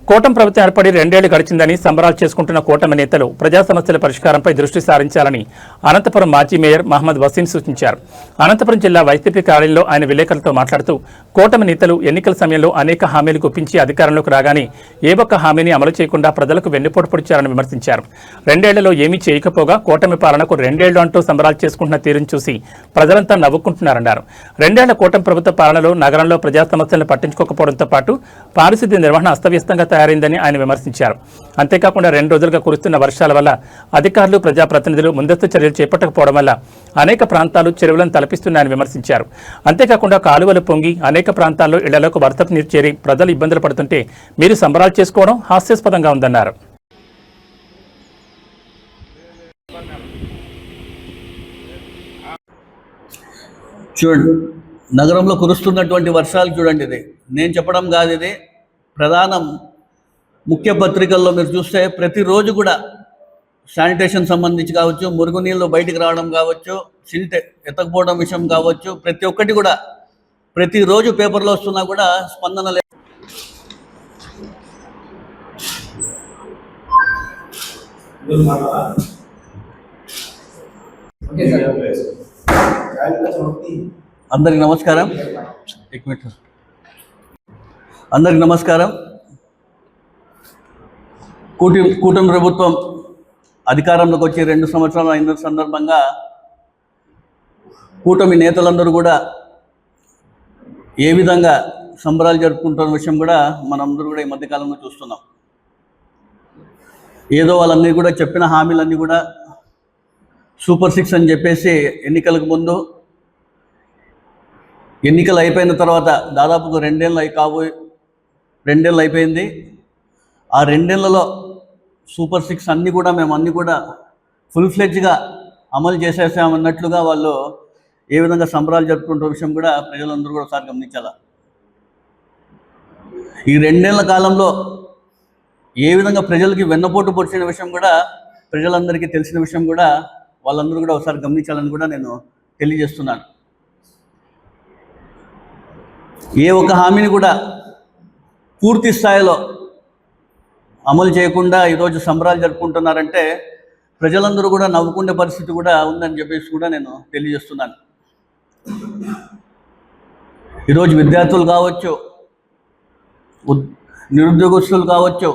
కూటమి ప్రభుత్వం ఏర్పడి 2 ఏళ్లు గడిచిందని సంబరాలు చేసుకుంటున్న కూటమి నేతలు ప్రజా సమస్యల పరిష్కారంపై దృష్టి సారించాలని అనంతపురం మాజీ మేయర్ మహమ్మద్ వసీం సూచించారు. అనంతపురం జిల్లా వైసీపీ కార్యాలయంలో ఆయన విలేకరులతో మాట్లాడుతూ కూటమి నేతలు ఎన్నికల సమయంలో అనేక హామీలు గుప్పించి అధికారంలోకి రాగానే ఏ ఒక్క హామీని అమలు చేయకుండా ప్రజలకు వెన్నుపోటు పొడిచారని విమర్శించారు. 2 ఏళ్లలో ఏమీ చేయకపోగా కూటమి పాలనకు 2 ఏళ్లు అంటూ సంబరాలు చేసుకుంటున్న తీరును చూసి ప్రజలంతా నవ్వుకుంటున్నారన్నారు. 2 ఏళ్ల కూటమి ప్రభుత్వ పాలనలో నగరంలో ప్రజా సమస్యలను పట్టించుకోకపోవడంతో పాటు పారిశుద్ధ్య నిర్వహణ అస్తవ్యస్తంగా తయారైందని ఆయన విమర్శించారు. అంతేకాకుండా 2 రోజులుగా కురుస్తున్న వర్షాల వల్ల అధికారులు ప్రజాప్రతినిధులు ముందస్తు చర్యలు చేపట్టకపోవడం వల్ల అనేక ప్రాంతాలు చెరువులను తలపిస్తున్నాయని విమర్శించారు. అంతేకాకుండా కాలువలు పొంగి అనేక ప్రాంతాల్లో ఇళ్లలోకి వరదపు నీరు చేరి ప్రజలు ఇబ్బందులు పడుతుంటే మీరు సంబరాలు చేసుకోవడం హాస్యాస్పదంగా ఉందన్నారు. చూడండి, నగరంలో కురుస్తున్నటువంటి వర్షాలు చూడండి. ఇది నేను చెప్పడం కాదు, ఇది ప్రధాన ముఖ్య పత్రికల్లో మీరు చూస్తే ప్రతిరోజు కూడా శానిటేషన్ సంబంధించి కావచ్చు, మురుగునీళ్ళు బయటికి రావడం కావచ్చు, సిల్ట్ ఎత్తకపోవడం విషయం కావచ్చు, ప్రతి ఒక్కటి కూడా ప్రతిరోజు పేపర్లో వస్తున్నా కూడా స్పందన లేదు. అందరికి నమస్కారం. అందరికి నమస్కారం. కూటమి ప్రభుత్వం అధికారంలోకి వచ్చి 2 సంవత్సరాలు అయిన సందర్భంగా కూటమి నేతలందరూ కూడా ఏ విధంగా సంబరాలు జరుపుకుంటున్న విషయం కూడా మనందరూ కూడా ఈ మధ్యకాలంలో చూస్తున్నాం. ఏదో వాళ్ళన్నీ కూడా చెప్పిన హామీలన్నీ కూడా సూపర్ 6 అని చెప్పేసి ఎన్నికలకు ముందు, ఎన్నికలు అయిపోయిన తర్వాత దాదాపుగా 2 ఏళ్ళు అయిపోయింది. ఆ 2 ఏళ్లలో సూపర్ 6 అన్నీ కూడా మేము అన్నీ కూడా ఫుల్ ఫ్లెడ్జ్గా అమలు చేసేసామన్నట్లుగా వాళ్ళు ఏ విధంగా సంబరాలు జరుపుకుంటున్న విషయం కూడా ప్రజలందరూ కూడా ఒకసారి గమనించాలి. ఈ 2 ఏళ్ల కాలంలో ఏ విధంగా ప్రజలకి వెన్నపోటు పొడిచిన విషయం కూడా ప్రజలందరికీ తెలిసిన విషయం కూడా వాళ్ళందరూ కూడా ఒకసారి గమనించాలని కూడా నేను తెలియజేస్తున్నాను. ఏ ఒక్క హామీని కూడా పూర్తి స్థాయిలో అమలు చేయకుండా ఈరోజు సంబరాలు జరుపుకుంటున్నారంటే ప్రజలందరూ కూడా నవ్వుకునే పరిస్థితి కూడా ఉందని చెప్పేసి కూడా నేను తెలియజేస్తున్నాను. ఈరోజు విద్యార్థులు కావచ్చు, నిరుద్యోగస్తులు కావచ్చు,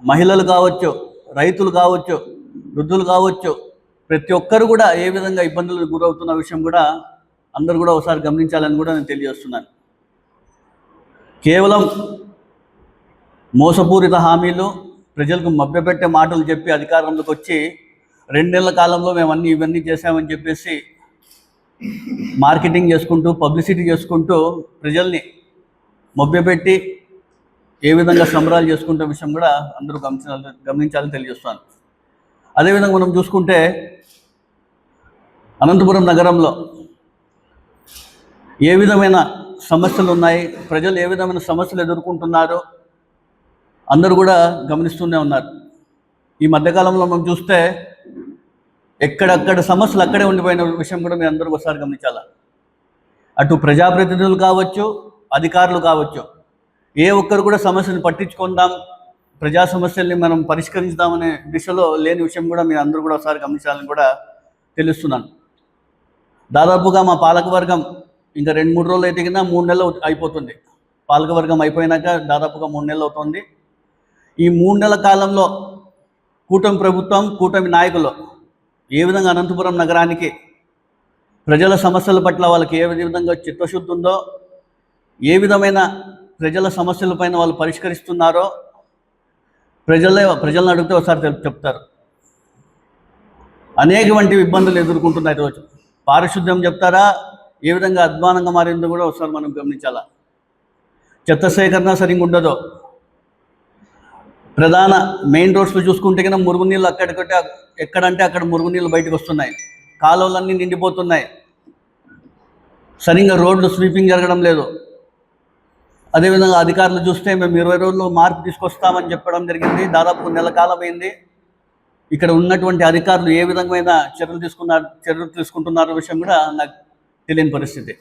మహిళలు కావచ్చు, రైతులు కావచ్చు, వృద్ధులు కావచ్చు, ప్రతి ఒక్కరు కూడా ఏ విధంగా ఇబ్బందులకు గురవుతున్న విషయం కూడా అందరూ కూడా ఒకసారి గమనించాలని కూడా నేను తెలియజేస్తున్నాను. కేవలం మోసపూరిత హామీలు, ప్రజలకు మభ్యపెట్టే మాటలు చెప్పి అధికారంలోకి వచ్చి 2 నెలల కాలంలో మేము ఇవన్నీ చేశామని చెప్పేసి మార్కెటింగ్ చేసుకుంటూ, పబ్లిసిటీ చేసుకుంటూ ప్రజల్ని మభ్యపెట్టి ఏ విధంగా సంబరాలు చేసుకుంటే విషయం కూడా అందరూ గమనించాలని తెలియజేస్తాను. అదేవిధంగా మనం చూసుకుంటే అనంతపురం నగరంలో ఏ విధమైన సమస్యలు ఉన్నాయి, ప్రజలు ఏ విధమైన సమస్యలు ఎదుర్కొంటున్నారో అందరూ కూడా గమనిస్తూనే ఉన్నారు. ఈ మధ్యకాలంలో మనం చూస్తే ఎక్కడక్కడ సమస్యలు అక్కడే ఉండిపోయిన విషయం కూడా మీరు అందరూ ఒకసారి గమనించాలి. అటు ప్రజాప్రతినిధులు కావచ్చు, అధికారులు కావచ్చు, ఏ ఒక్కరు కూడా సమస్యను పట్టించుకుందాం, ప్రజా సమస్యల్ని మనం పరిష్కరించుదామనే దిశలో లేని విషయం కూడా మీరు అందరూ కూడా ఒకసారి గమనించాలని కూడా తెలుస్తున్నాను. దాదాపుగా మా పాలకవర్గం ఇంకా 2-3 రోజులు అయితే కింద 3 నెలలు అయిపోతుంది. పాలకవర్గం అయిపోయినాక దాదాపుగా 3 నెలలు అవుతుంది. ఈ 3 నెలల కాలంలో కూటమి ప్రభుత్వం, కూటమి నాయకులు ఏ విధంగా అనంతపురం నగరానికి ప్రజల సమస్యల పట్ల వాళ్ళకి ఏ విధంగా చిత్తశుద్ధి ఉందో, ఏ విధమైన ప్రజల సమస్యలపైన వాళ్ళు పరిష్కరిస్తున్నారో ప్రజలను అడిగితే ఒకసారి చెప్తారు. అనేకవంటి ఇబ్బందులు ఎదుర్కొంటున్నారు ఈరోజు. పారిశుద్ధ్యం చెప్తారా, ఏ విధంగా అధ్వానంగా మారిందో కూడా ఒకసారి మనం గమనించాలా. చెత్త సేకరణ సరిగ్గా ఉండదు. ప్రధాన మెయిన్ రోడ్స్లో చూసుకుంటే కన్నా మురుగునీళ్ళు ఎక్కడంటే అక్కడ మురుగునీళ్ళు బయటకు వస్తున్నాయి, కాలువలన్నీ నిండిపోతున్నాయి, సరిగ్గా రోడ్లు స్వీపింగ్ జరగడం లేదు. అదేవిధంగా అధికారులు చూస్తే మేము 20 రోజుల్లో మార్పు తీసుకొస్తామని చెప్పడం జరిగింది. దాదాపు నెల కాలం అయింది. ఇక్కడ ఉన్నటువంటి అధికారులు ఏ విధమైన చర్యలు తీసుకుంటున్నారో విషయం కూడా నాకు తెలియని పరిస్థితి.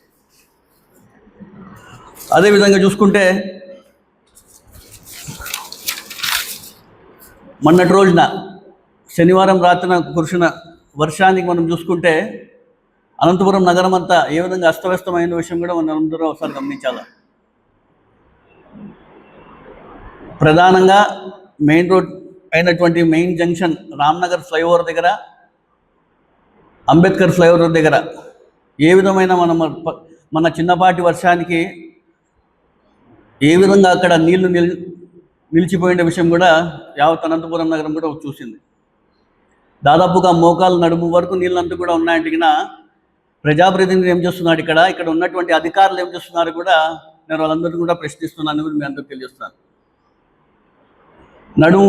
అదేవిధంగా చూసుకుంటే మొన్నటి రోజున శనివారం రాత్రిన కురిసిన వర్షానికి మనం చూసుకుంటే అనంతపురం నగరం అంతా ఏ విధంగా అస్తవ్యస్తమైన విషయం కూడా మనం అందరూ ఒకసారి గమనించాలి. ప్రధానంగా మెయిన్ రోడ్ అయినటువంటి మెయిన్ జంక్షన్ రామ్నగర్ ఫ్లైఓవర్ దగ్గర, అంబేద్కర్ ఫ్లైఓవర్ దగ్గర ఏ విధమైన మన చిన్నపాటి వర్షానికి ఏ విధంగా అక్కడ నీళ్లు నిలిచిపోయిన విషయం కూడా యావత్ అనంతపురం నగరం కూడా చూసింది. దాదాపుగా మోకాలు నడుము వరకు నీళ్ళంతా కూడా ఉన్నాయంటే ప్రజాప్రతినిధులు ఏం చేస్తున్నాడు, ఇక్కడ ఉన్నటువంటి అధికారులు ఏం చేస్తున్నారు కూడా నేను వాళ్ళందరినీ కూడా ప్రశ్నిస్తున్నాను, మీ అందరికీ తెలియజేస్తున్నాను. నడుము